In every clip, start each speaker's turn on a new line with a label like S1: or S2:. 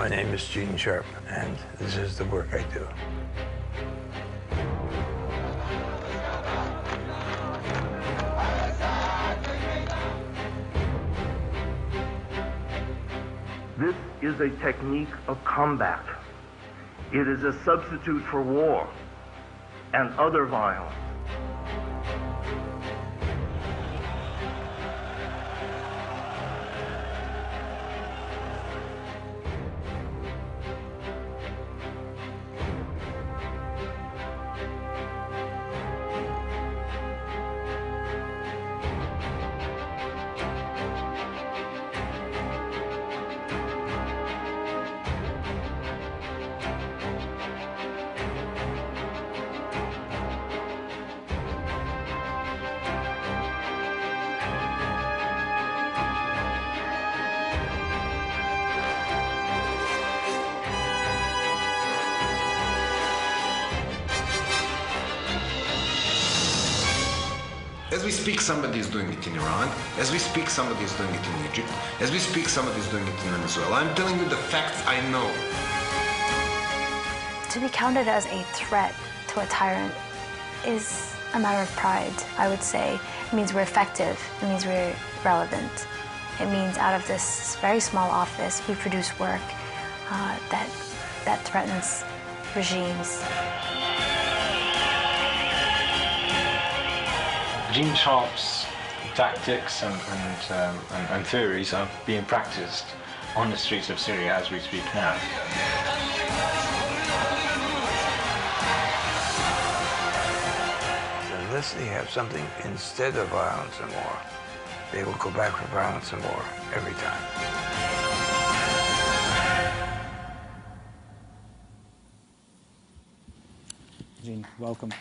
S1: My name is Gene Sharp, and this is the work I do.
S2: This is a technique of combat. It is a substitute for war and other violence.
S3: As we speak, somebody is doing it in Iran. As we speak, somebody is doing it in Egypt. As we speak, somebody is doing it in Venezuela. I'm telling you the facts I know.
S4: To be counted as a threat to a tyrant is a matter of pride, I would say. It means we're effective. It means we're relevant. It means out of this very small office, we produce work that threatens regimes.
S5: Gene Sharp's tactics and theories are being practiced on the streets of Syria as we speak now.
S1: Unless they have something instead of violence and war, they will go back for violence and war every time.
S6: Gene, welcome.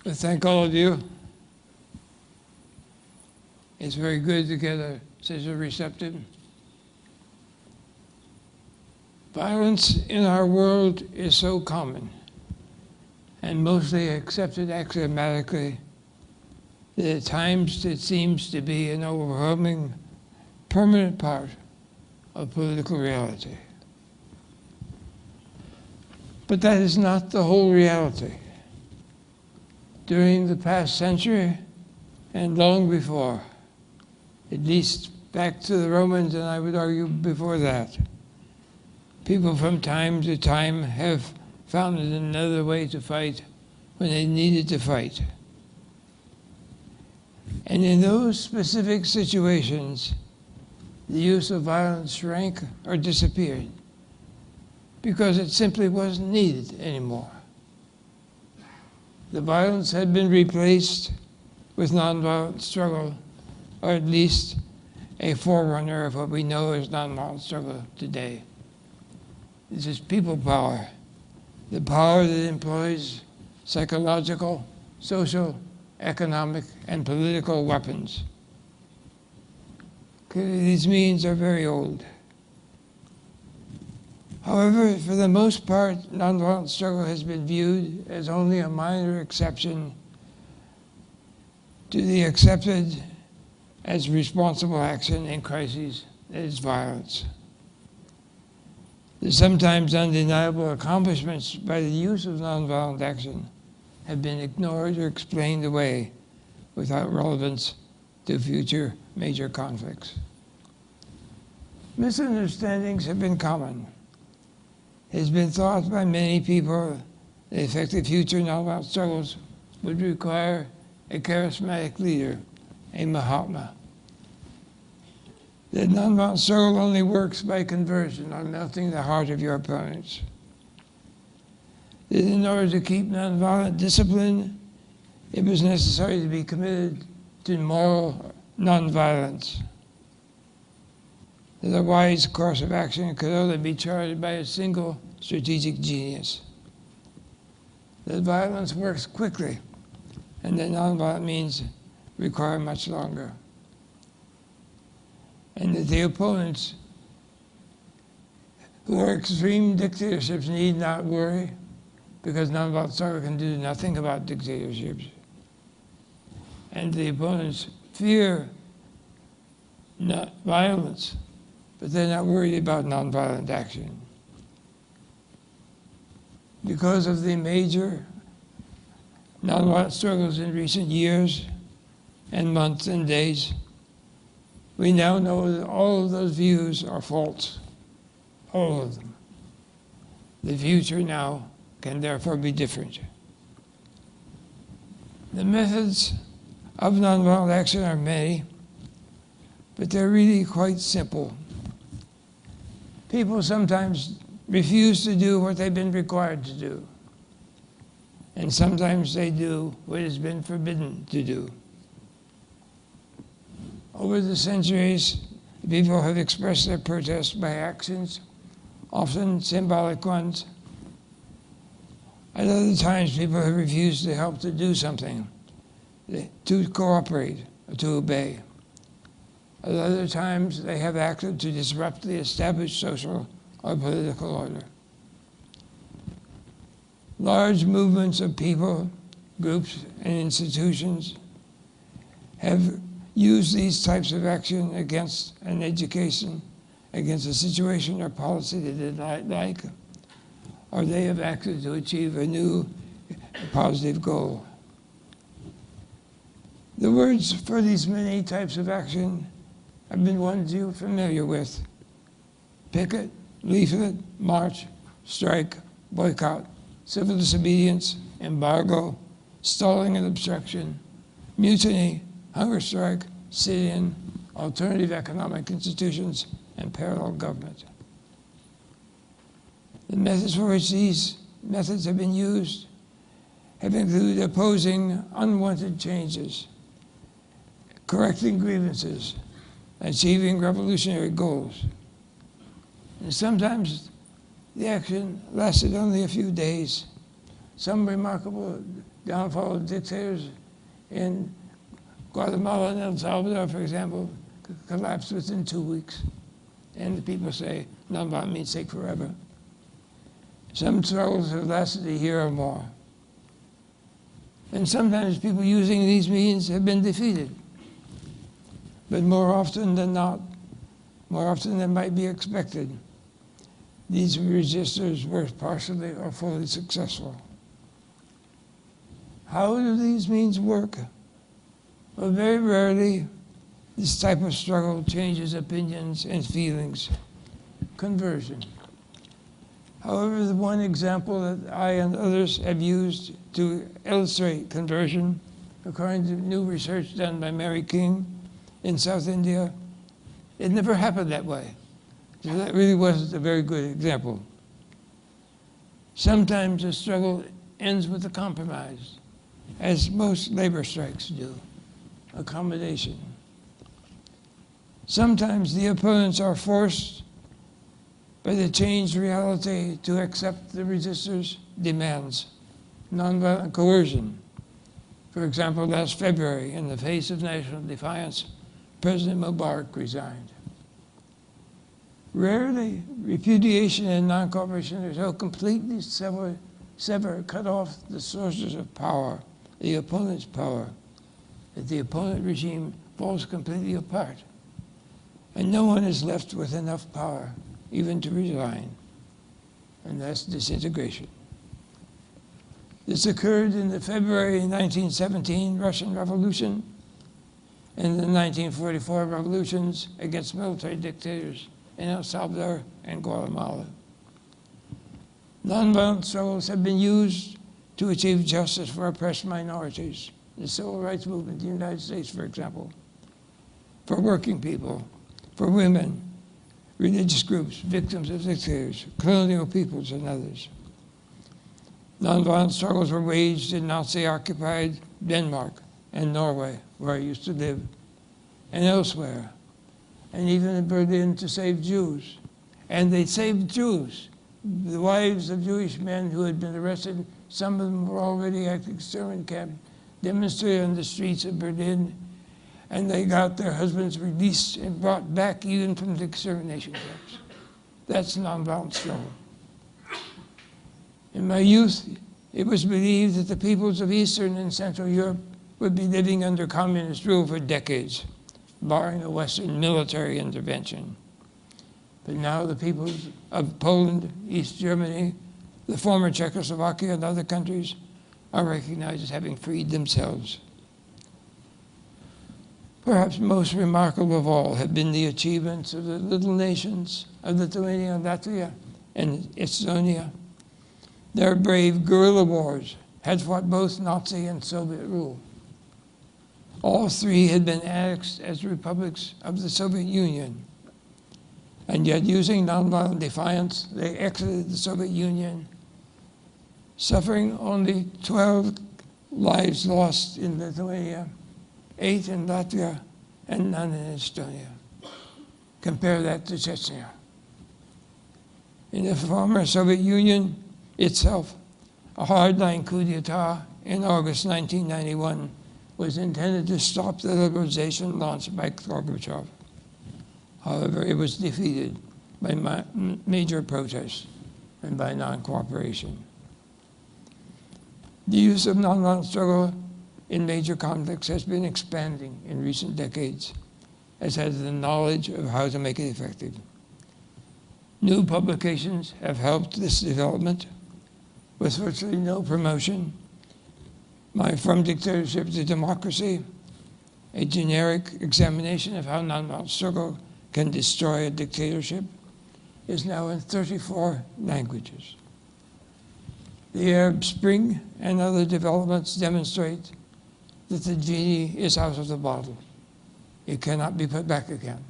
S7: I thank all of you. It's very good to get such a receptive. Violence in our world is so common and mostly accepted axiomatically that at times it seems to be an overwhelming, permanent part of political reality. But that is not the whole reality. During the past century, and long before, at least back to the Romans, and I would argue before that, people from time to time have found another way to fight when they needed to fight. And in those specific situations, the use of violence shrank or disappeared because it simply wasn't needed anymore. The violence had been replaced with nonviolent struggle, or at least a forerunner of what we know as nonviolent struggle today. This is people power, the power that employs psychological, social, economic, and political weapons. Clearly, these means are very old. However, for the most part, nonviolent struggle has been viewed as only a minor exception to the accepted as responsible action in crises, that is violence. The sometimes undeniable accomplishments by the use of nonviolent action have been ignored or explained away without relevance to future major conflicts. Misunderstandings have been common. It has been thought by many people that effective future nonviolent struggles would require a charismatic leader, a Mahatma. That nonviolent struggle only works by conversion, on melting the heart of your opponents. That in order to keep nonviolent discipline, it was necessary to be committed to moral nonviolence. That a wise course of action could only be charted by a single strategic genius. That violence works quickly, and that nonviolent means require much longer. And that the opponents who are extreme dictatorships need not worry, because nonviolent struggle can do nothing about dictatorships. and the opponents fear not violence, but they're not worried about nonviolent action. Because of the major nonviolent struggles in recent years and months and days, we now know that all of those views are false, all of them. The future now can therefore be different. The methods of nonviolent action are many, but they're really quite simple. People sometimes refuse to do what they've been required to do, and sometimes they do what has been forbidden to do. Over the centuries, people have expressed their protest by actions, often symbolic ones. At other times, people have refused to help to do something, to cooperate, or to obey. At other times, they have acted to disrupt the established social or political order. Large movements of people, groups, and institutions have used these types of action against an education, against a situation or policy they did not like, or they have acted to achieve a new positive goal. The words for these many types of action have been ones you're familiar with: picket, leaflet, march, strike, boycott, civil disobedience, embargo, stalling and obstruction, mutiny, hunger strike, sit-in, alternative economic institutions, and parallel government. The methods for which these methods have been used have included opposing unwanted changes, correcting grievances, achieving revolutionary goals. And sometimes the action lasted only a few days. Some remarkable downfall of dictators in Guatemala and El Salvador, for example, collapsed within 2 weeks. And the people say, nonviolent means take forever. Some struggles have lasted a year or more. And sometimes people using these means have been defeated. But more often than not, more often than might be expected, these resistors were partially or fully successful. How do these means work? Well, very rarely this type of struggle changes opinions and feelings. Conversion. However, the one example that I and others have used to illustrate conversion, according to new research done by Mary King in South India, it never happened that way. So that really wasn't a very good example. Sometimes a struggle ends with a compromise, as most labor strikes do, accommodation. Sometimes the opponents are forced by the changed reality to accept the resistors' demands, nonviolent coercion. For example, last February, in the face of national defiance, President Mubarak resigned. Rarely, repudiation and non-cooperation are so completely cut off the sources of power, the opponent's power, that the opponent regime falls completely apart. And no one is left with enough power even to resign. And that's disintegration. This occurred in the February 1917 Russian Revolution and the 1944 revolutions against military dictators in El Salvador and Guatemala. Nonviolent struggles have been used to achieve justice for oppressed minorities. The civil rights movement in the United States, for example, for working people, for women, religious groups, victims of dictators, colonial peoples, and others. Nonviolent struggles were waged in Nazi-occupied Denmark and Norway, where I used to live, and elsewhere, and even in Berlin to save Jews. And they saved Jews. The wives of Jewish men who had been arrested, some of them were already at the extermination camp, demonstrated on the streets of Berlin, and they got their husbands released and brought back even from the extermination camps. That's nonviolent struggle. In my youth, it was believed that the peoples of Eastern and Central Europe would be living under communist rule for decades, barring a Western military intervention. But now the peoples of Poland, East Germany, the former Czechoslovakia, and other countries are recognized as having freed themselves. Perhaps most remarkable of all have been the achievements of the little nations of Lithuania, Latvia, and Estonia. Their brave guerrilla wars had fought both Nazi and Soviet rule. All three had been annexed as republics of the Soviet Union. And yet, using nonviolent defiance, they exited the Soviet Union, suffering only 12 lives lost in Lithuania, 8 in Latvia, and none in Estonia. Compare that to Chechnya. In the former Soviet Union itself, a hardline coup d'etat in August 1991 was intended to stop the liberalization launched by Gorbachev. However, it was defeated by major protests and by non-cooperation. The use of nonviolent struggle in major conflicts has been expanding in recent decades, as has the knowledge of how to make it effective. New publications have helped this development with virtually no promotion. From Dictatorship to Democracy, a generic examination of how nonviolent struggle can destroy a dictatorship, is now in 34 languages. The Arab Spring and other developments demonstrate that the genie is out of the bottle. It cannot be put back again.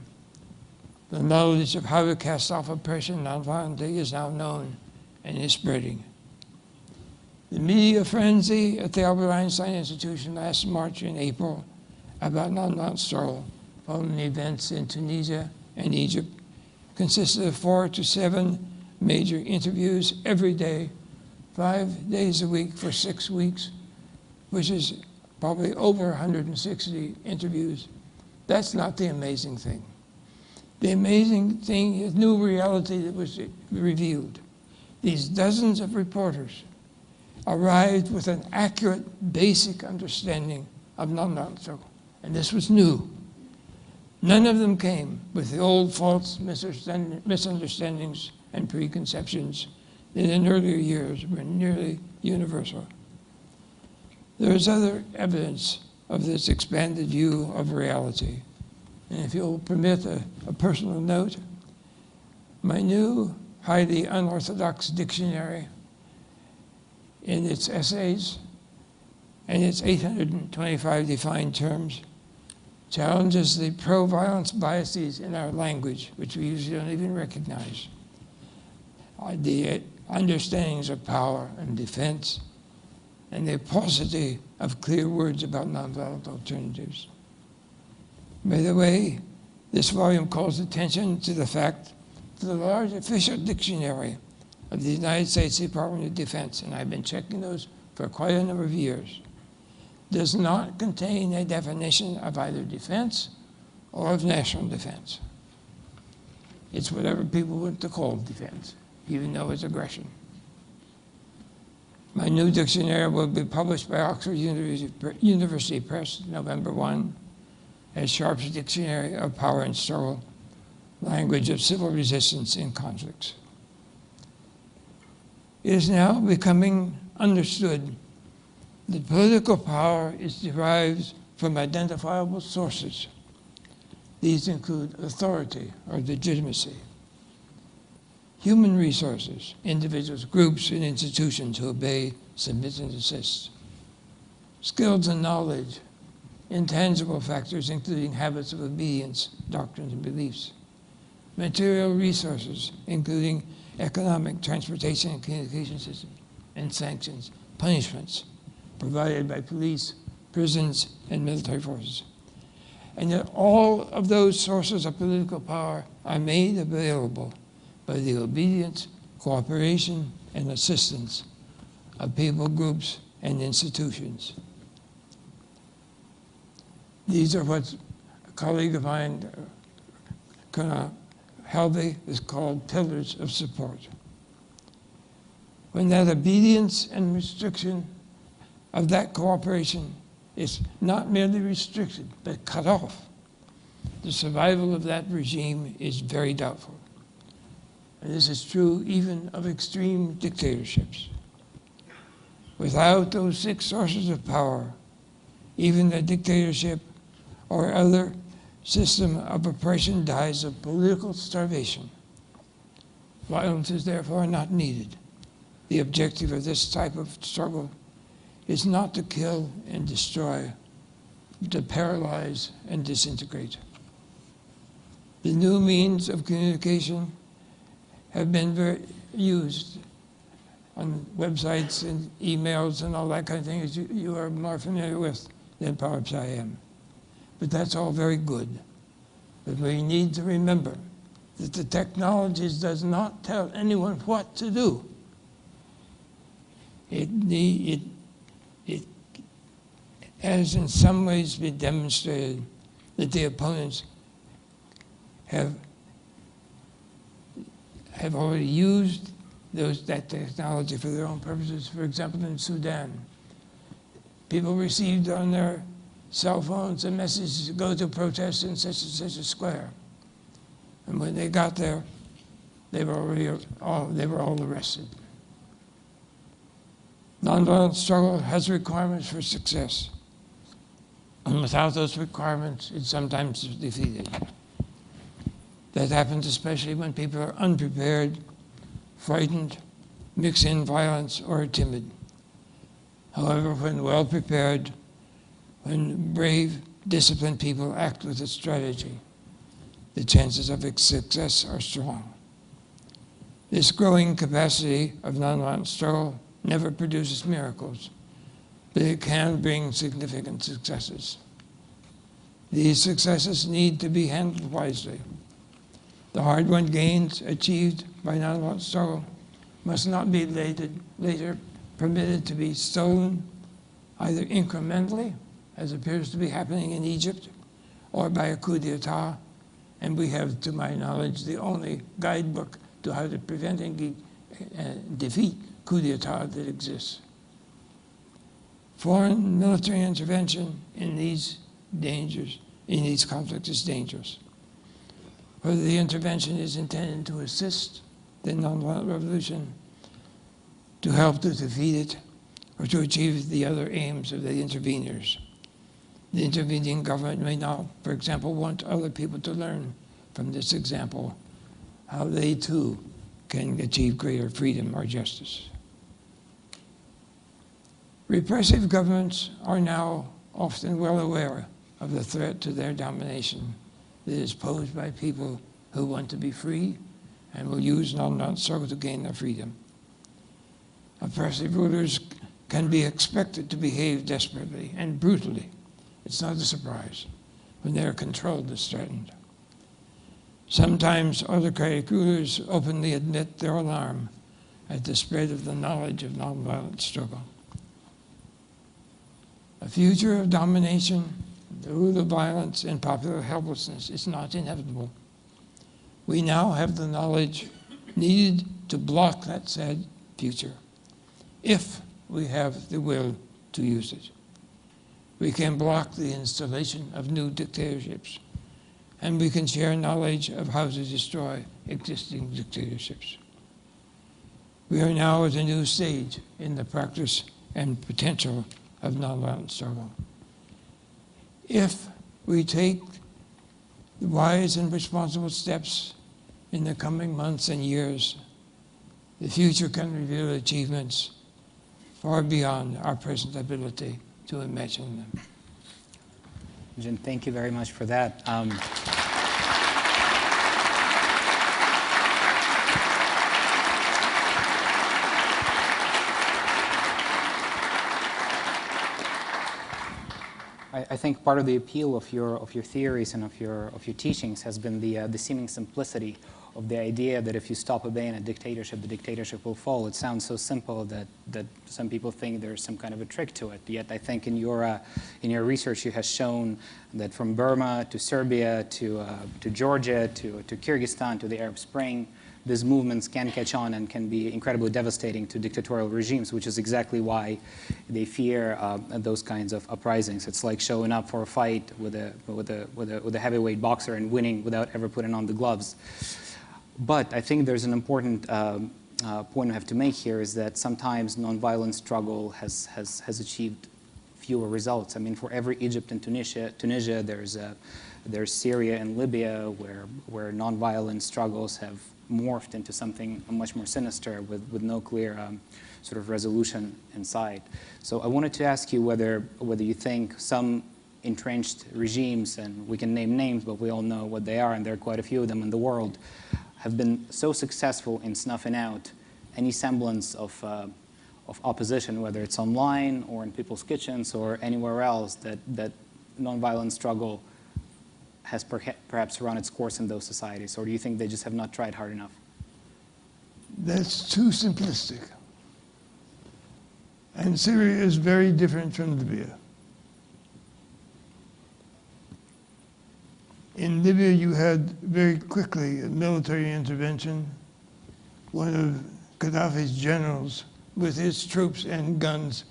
S7: The knowledge of how to cast off oppression nonviolently is now known and is spreading. The media frenzy at the Albert Einstein Institution last March and April about nonviolent struggle following events in Tunisia and Egypt consisted of 4 to 7 major interviews every day, 5 days a week for 6 weeks, which is probably over 160 interviews. That's not the amazing thing. The amazing thing is new reality that was revealed. These dozens of reporters arrived with an accurate, basic understanding of nonviolent struggle, and this was new. None of them came with the old false misunderstandings and preconceptions that in earlier years were nearly universal. There is other evidence of this expanded view of reality. And if you'll permit a personal note, my new highly unorthodox dictionary in its essays and its 825 defined terms challenges the pro-violence biases in our language, which we usually don't even recognize. The understandings of power and defense, and the paucity of clear words about nonviolent alternatives. By the way, this volume calls attention to the fact that the large official dictionary of the United States Department of Defense, and I've been checking those for quite a number of years, does not contain a definition of either defense or of national defense. It's whatever people want to call defense, even though it's aggression. My new dictionary will be published by Oxford University Press, November 1, as Sharp's Dictionary of Power and Struggle, Language of Civil Resistance in Conflicts. It is now becoming understood that political power is derived from identifiable sources. These include authority or legitimacy, human resources, individuals, groups, and institutions who obey, submit, and assist, skills and knowledge, intangible factors including habits of obedience, doctrines, and beliefs, material resources including economic, transportation, and communication systems, and sanctions, punishments provided by police, prisons, and military forces. And that all of those sources of political power are made available by the obedience, cooperation, and assistance of people, groups, and institutions. These are what a colleague of mine, Colonel Helvey, is called pillars of support. When that obedience and restriction of that cooperation is not merely restricted, but cut off, the survival of that regime is very doubtful. And this is true even of extreme dictatorships. Without those 6 sources of power, even a dictatorship or other system of oppression dies of political starvation. Violence is therefore not needed. The objective of this type of struggle is not to kill and destroy, but to paralyze and disintegrate. The new means of communication have been used on websites and emails and all that kind of thing, as you are more familiar with than perhaps I am. But that's all very good. But we need to remember that the technologies does not tell anyone what to do. It has in some ways been demonstrated that the opponents have already used that technology for their own purposes. For example, in Sudan, people received on their cell phones a message to go to protest in such and such a square. And when they got there, they were all arrested. Nonviolent struggle has requirements for success. And without those requirements, it's sometimes defeated. That happens especially when people are unprepared, frightened, mix in violence, or timid. However, when well prepared, when brave, disciplined people act with a strategy, the chances of its success are strong. This growing capacity of nonviolent struggle never produces miracles, but it can bring significant successes. These successes need to be handled wisely. The hard-won gains achieved by nonviolent struggle must not be later permitted to be stolen either incrementally, as appears to be happening in Egypt, or by a coup d'etat. And we have, to my knowledge, the only guidebook to how to prevent and defeat coup d'etat that exists. Foreign military intervention in these conflicts is dangerous. Whether the intervention is intended to assist the nonviolent revolution, to help to defeat it, or to achieve the other aims of the interveners. The intervening government may now, for example, want other people to learn from this example how they too can achieve greater freedom or justice. Repressive governments are now often well aware of the threat to their domination that is posed by people who want to be free and will use nonviolent struggle to gain their freedom. Oppressive rulers can be expected to behave desperately and brutally. It's not a surprise when their control is threatened. Sometimes autocratic rulers openly admit their alarm at the spread of the knowledge of nonviolent struggle. A future of domination, the rule of violence, and popular helplessness is not inevitable. We now have the knowledge needed to block that sad future, if we have the will to use it. We can block the installation of new dictatorships, and we can share knowledge of how to destroy existing dictatorships. We are now at a new stage in the practice and potential of nonviolent struggle. If we take the wise and responsible steps in the coming months and years, the future can reveal achievements far beyond our present ability to imagine them.
S6: Jim, thank you very much for that. I think part of the appeal of your theories and of your teachings has been the seeming simplicity of the idea that if you stop obeying a dictatorship, the dictatorship will fall. It sounds so simple that some people think there's some kind of a trick to it. Yet I think in your research you have shown that from Burma to Serbia to Georgia to Kyrgyzstan to the Arab Spring, these movements can catch on and can be incredibly devastating to dictatorial regimes, which is exactly why they fear those kinds of uprisings. It's like showing up for a fight with a heavyweight boxer and winning without ever putting on the gloves. But I think there's an important point we have to make here, is that sometimes nonviolent struggle has achieved fewer results. I mean, for every Egypt and Tunisia, there's Syria and Libya, where nonviolent struggles have morphed into something much more sinister with no clear sort of resolution in sight. So I wanted to ask you whether you think some entrenched regimes, and we can name names, but we all know what they are, and there are quite a few of them in the world, have been so successful in snuffing out any semblance of opposition, whether it's online or in people's kitchens or anywhere else, that nonviolent struggle has perhaps run its course in those societies? Or do you think they just have not tried hard enough?
S7: That's too simplistic. And Syria is very different from Libya. In Libya, you had very quickly a military intervention. One of Gaddafi's generals, with his troops and guns,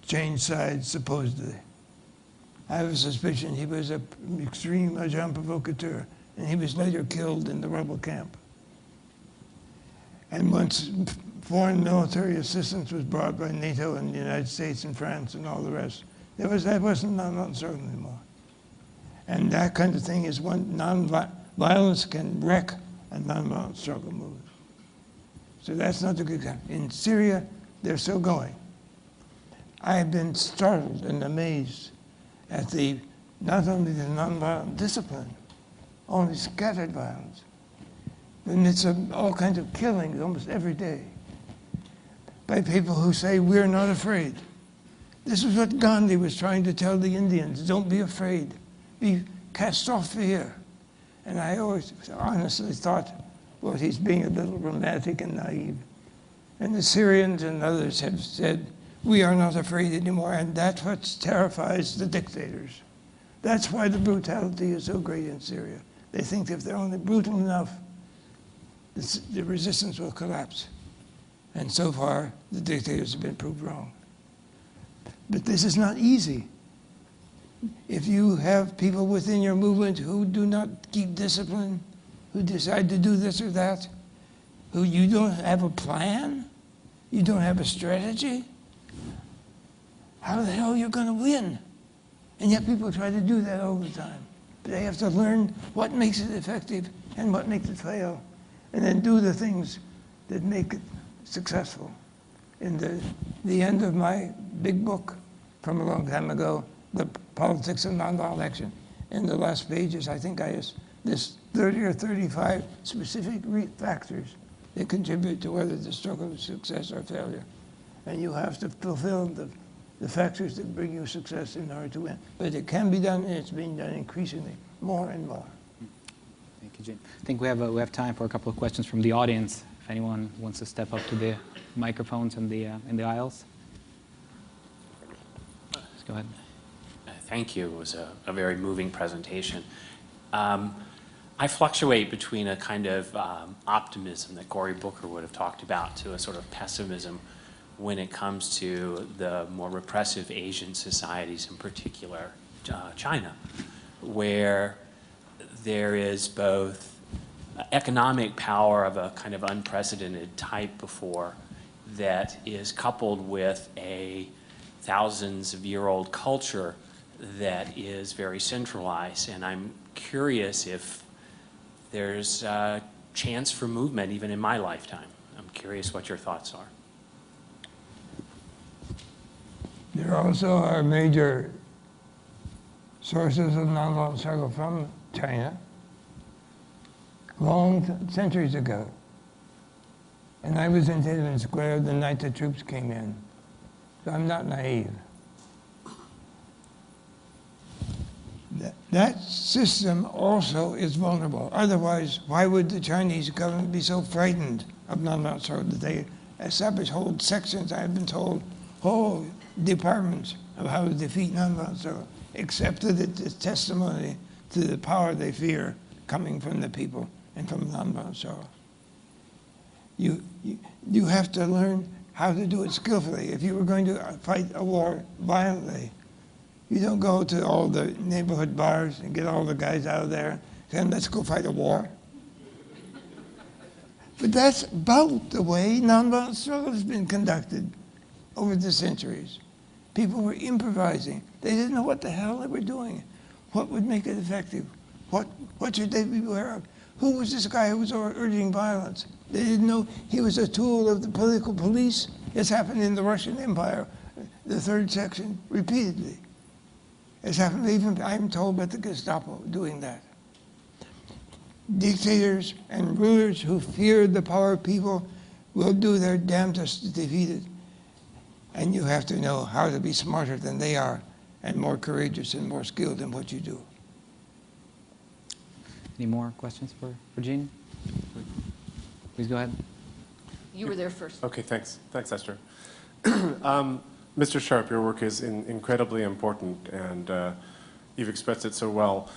S7: changed sides, supposedly. I have a suspicion he was an extreme agent provocateur, and he was later killed in the rebel camp. And once foreign military assistance was brought by NATO and the United States and France and all the rest, that wasn't non-struggle anymore. And that kind of thing is when violence can wreck a non-violent struggle movement. So that's not a good example. In Syria, they're still going. I have been startled and amazed at not only the nonviolent discipline, only scattered violence, but it's all kinds of killings almost every day by people who say, we're not afraid. This is what Gandhi was trying to tell the Indians: don't be afraid, be cast off fear. And I always honestly thought, well, he's being a little romantic and naive. And the Syrians and others have said, we are not afraid anymore, and that's what terrifies the dictators. That's why the brutality is so great in Syria. They think if they're only brutal enough, the resistance will collapse. And so far, the dictators have been proved wrong. But this is not easy. If you have people within your movement who do not keep discipline, who decide to do this or that, who you don't have a plan, you don't have a strategy, how the hell are you going to win? And yet people try to do that all the time. They have to learn what makes it effective and what makes it fail, and then do the things that make it successful. In the end of my big book from a long time ago, The Politics of Nonviolent Action, in the last pages, I think I have this 30 or 35 specific factors that contribute to whether the struggle is success or failure. And you have to fulfill the factors that bring you success in order to win. But it can be done, and it's being done increasingly, more and more.
S6: Thank you, Jim. I think we have time for a couple of questions from the audience. If anyone wants to step up to the microphones in the aisles. Let's go ahead.
S8: Thank you. It was a very moving presentation. I fluctuate between a kind of optimism that Cory Booker would have talked about to a sort of pessimism when it comes to the more repressive Asian societies, in particular China, where there is both economic power of a kind of unprecedented type before that is coupled with a thousands-of-year-old culture that is very centralized. And I'm curious if there's a chance for movement even in my lifetime. I'm curious what your thoughts are.
S7: There also are major sources of nonviolent struggle from China long centuries ago. And I was in Tiananmen Square the night the troops came in. So I'm not naive. That system also is vulnerable. Otherwise, why would the Chinese government be so frightened of nonviolent struggle that they establish whole sections, I've been told, whole departments of how to defeat nonviolent struggle, except that it is testimony to the power they fear coming from the people and from nonviolent struggle. You have to learn how to do it skillfully. If you were going to fight a war violently, you don't go to all the neighborhood bars and get all the guys out of there saying, let's go fight a war. But that's about the way nonviolent struggle has been conducted over the centuries. People were improvising. They didn't know what the hell they were doing. What would make it effective? What should they be aware of? Who was this guy who was urging violence? They didn't know he was a tool of the political police. It's happened in the Russian Empire, the third section, repeatedly. It's happened even, I'm told, by the Gestapo doing that. Dictators and rulers who fear the power of people will do their damnedest to defeat it. And you have to know how to be smarter than they are and more courageous and more skilled in what you do.
S6: Any more questions for Gene? Please go ahead.
S9: You were there first.
S10: Okay, thanks. Thanks, Esther. Mr. Sharp, your work is incredibly important, and you've expressed it so well.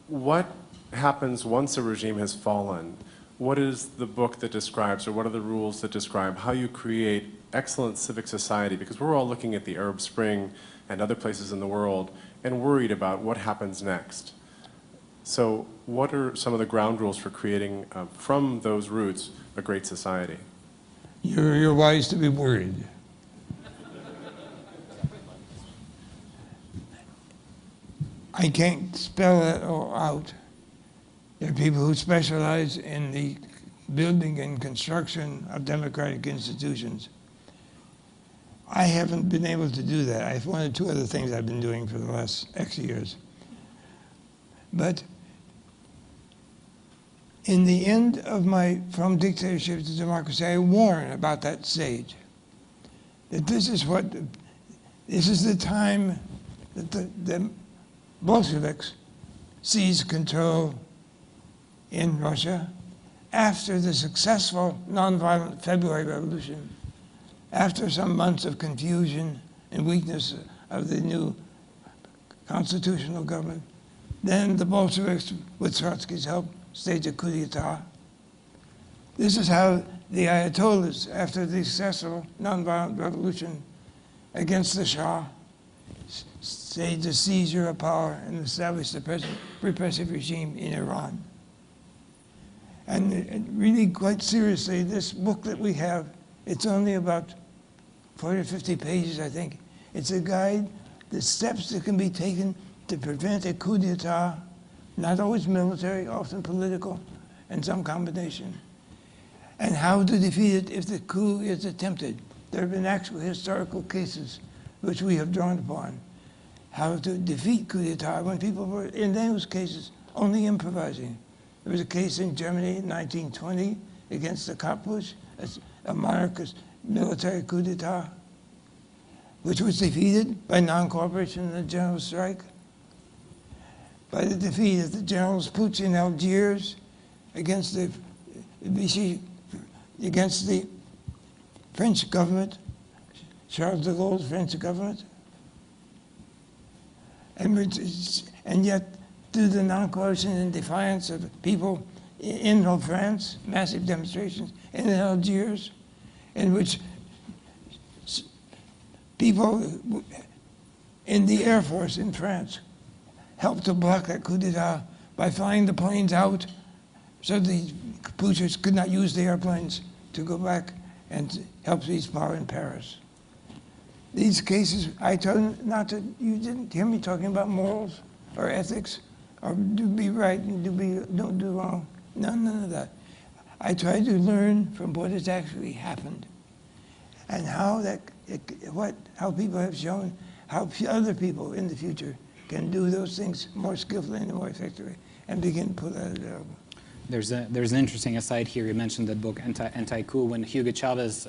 S10: What happens once a regime has fallen? What is the book that describes, or what are the rules that describe how you create excellent civic society? Because we're all looking at the Arab Spring and other places in the world and worried about what happens next. So what are some of the ground rules for creating, from those roots, a great society?
S7: You're wise to be worried. I can't spell it all out. There are people who specialize in the building and construction of democratic institutions. I haven't been able to do that. I have one or two other things I've been doing for the last X years. But in the end of my From Dictatorship to Democracy, I warn about that stage. That this is the time that the Bolsheviks seized control in Russia after the successful nonviolent February Revolution, after some months of confusion and weakness of the new constitutional government. Then the Bolsheviks, with Trotsky's help, staged a coup d'etat. This is how the Ayatollahs, after the successful nonviolent revolution against the Shah, staged a seizure of power and established a repressive regime in Iran. And really, quite seriously, this book that we have, it's only about 40 or 50 pages, I think. It's a guide, the steps that can be taken to prevent a coup d'etat, not always military, often political, and some combination. And how to defeat it if the coup is attempted. There have been actual historical cases which we have drawn upon. How to defeat coup d'etat when people were, in those cases, only improvising. There was a case in Germany in 1920 against the Kapusch, a monarchist military coup d'etat, which was defeated by non-cooperation in the general strike, by the defeat of the generals Putsch in Algiers against the French government, Charles de Gaulle's French government, and yet through the non-coercion and defiance of people in France, massive demonstrations, and in Algiers, in which people in the Air Force in France helped to block that coup d'etat by flying the planes out so the Putschers could not use the airplanes to go back and help seize power in Paris. These cases, I told you didn't hear me talking about morals or ethics or do be right and don't do wrong. None of that. I try to learn from what has actually happened and how people have shown how other people in the future can do those things more skillfully and more effectively and begin to put that available.
S6: There's an interesting aside here. You mentioned that book, Anti-Coup, when Hugo Chavez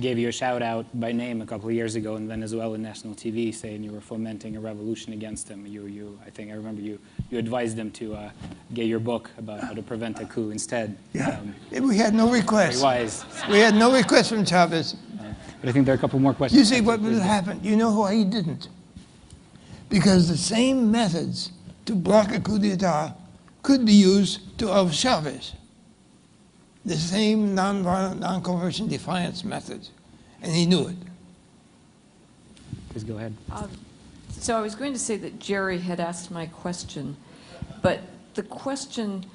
S6: gave you a shout out by name a couple of years ago in Venezuelan national TV, saying you were fomenting a revolution against him. I think I remember you advised him to get your book about how to prevent a coup instead.
S7: Yeah, we had no request.
S6: Very wise.
S7: We had no request from Chavez.
S6: But I think there are a couple more questions.
S7: You see what would have happened? You know why he didn't? Because the same methods to block a coup d'etat could be used to oust Chavez. the same nonviolent, non-coercion defiance method, and he knew it.
S6: Please go ahead.
S9: So I was going to say that Jerry had asked my question, but the question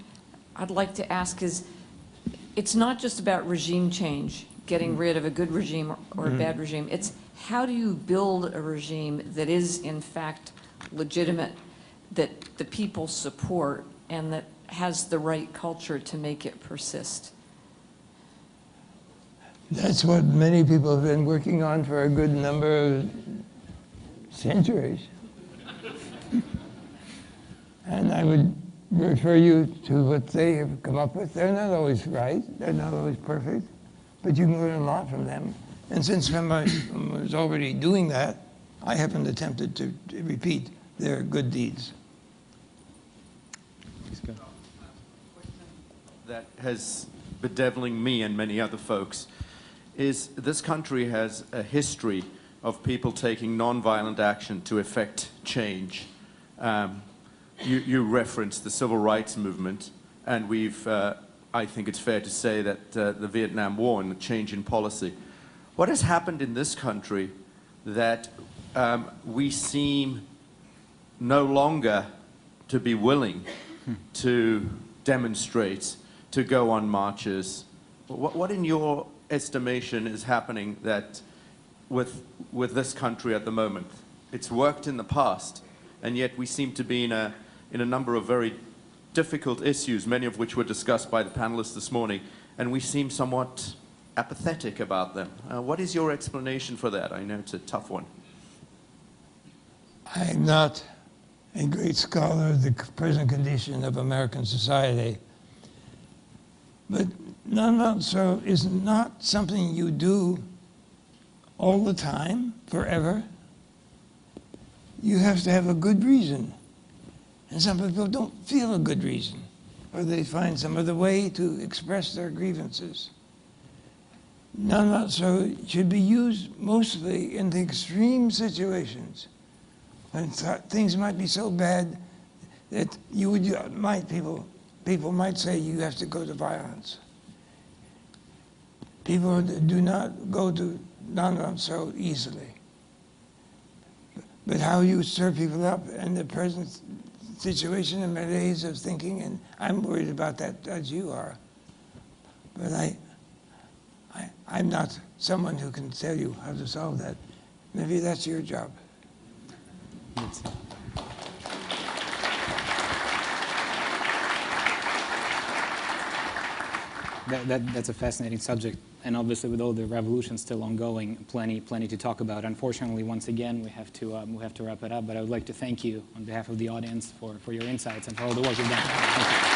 S9: I'd like to ask is, it's not just about regime change, getting rid of a good regime or a bad regime. It's how do you build a regime that is in fact legitimate, that the people support, and that has the right culture to make it persist?
S7: That's what many people have been working on for a good number of centuries. And I would refer you to what they have come up with. They're not always right, they're not always perfect, but you can learn a lot from them. And since I was already doing that, I haven't attempted to repeat their good deeds.
S11: That has bedeviling me and many other folks is this country has a history of people taking nonviolent action to effect change. You referenced the civil rights movement, and we've, I think it's fair to say that the Vietnam War and the change in policy. What has happened in this country that we seem no longer to be willing to demonstrate, to go on marches? What in your estimation is happening that with this country at the moment? It's worked in the past, and yet we seem to be in a number of very difficult issues, many of which were discussed by the panelists this morning, and we seem somewhat apathetic about them. What is your explanation for that? I know it's a tough one.
S7: I'm not a great scholar of the present condition of American society, but nonviolent struggle is not something you do all the time, forever. You have to have a good reason. And some people don't feel a good reason, or they find some other way to express their grievances. Nonviolent struggle should be used mostly in the extreme situations when things might be so bad that people might say you have to go to violence. People do not go to nonviolence so easily. But how you stir people up in the present situation and malaise of thinking, and I'm worried about that as you are. But I'm not someone who can tell you how to solve that. Maybe that's your job.
S6: That's a fascinating subject, and obviously with all the revolutions still ongoing, plenty to talk about. Unfortunately, once again, we have to wrap it up. But I would like to thank you on behalf of the audience for your insights and for all the work you've done. Thank you.